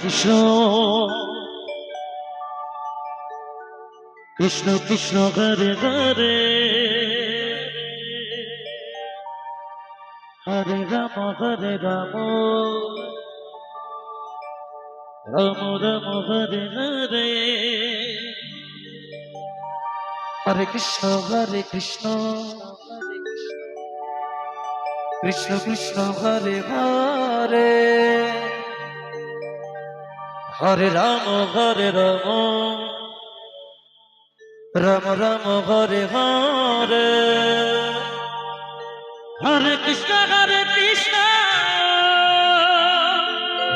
Krishna Krishna Krishna Hare Hare Hare Ram Ram Ram Hare Hare Hare Krishna Krishna Krishna Hare Hare Hare Ram Ram Ram Hare Hare Hare Krishna Radhe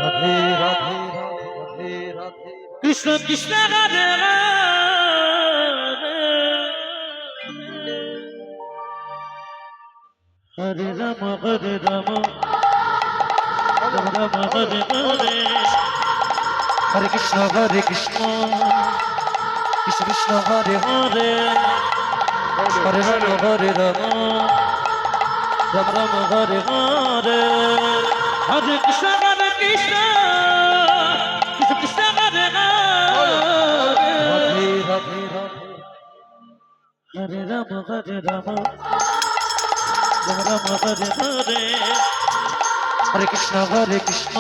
Radhe Radhe Radhe Krishna Krishna Hare Hare Ram Ram Ram Hare Hare Hare Krishna Krishna Krishna Hare Hare Hare Ram Ram Ram Hare Hare Hare Krishna Krishna Krishna Hare Hare Radhe Radhe Hare Ram Ram Ram Hare Hare Hare Krishna Krishna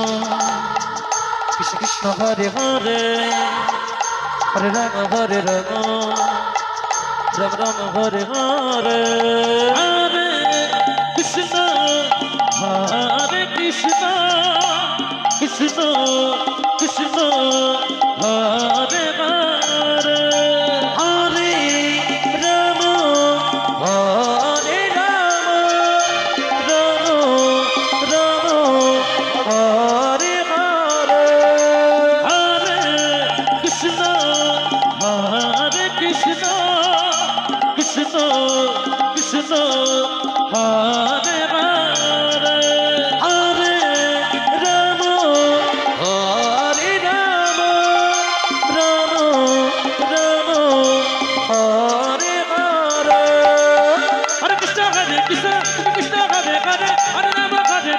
Krishna Hare Hare Hare Ram Ram Ram Hare Hare Hare Krishna Krishna Krishna Hare Hare Hare Ram Ram Hare Hare Hare Krishna Krishna Krishna Hare Hare Hare Ram Ram Ram Hare Hare Hare Krishna Krishna Hare Hare Hare Ram Hare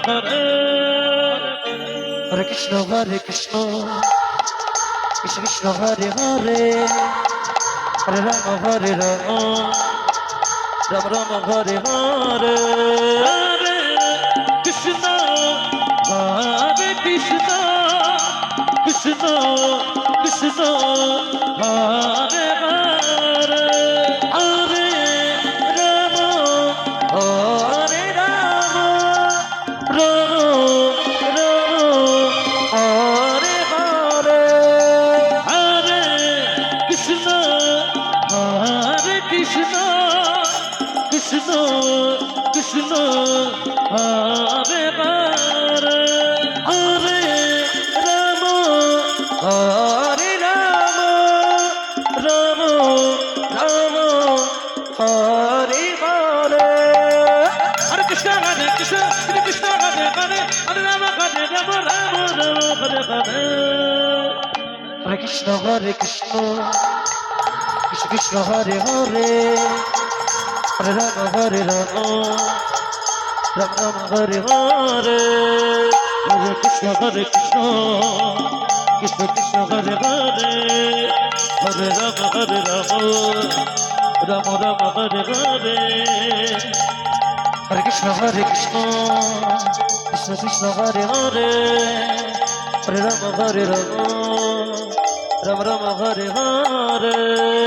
Hare Hare Krishna Krishna Krishna Hare Hare Hare Ram Ram Ram Hare Hare Hare Krishna Krishna Krishna Hare Hare Hare Ram Ram Hare Hare Hare Krishna Krishna Krishna Hare Hare Hare Ram Ram Ram Hare Hare Hare Krishna Krishna Hare Hare Hare Ram Ram Hare Hare Hare Krishna Krishna Krishna Hare Hare Hare Ram Ram Ram Hare Hare Hare Krishna Krishna Krishna Hare Hare Hare Ram Ram Ram Hare Hare Hare Krishna Krishna Krishna Hare Hare Hare Ram Ram Ram Ram Hare Hare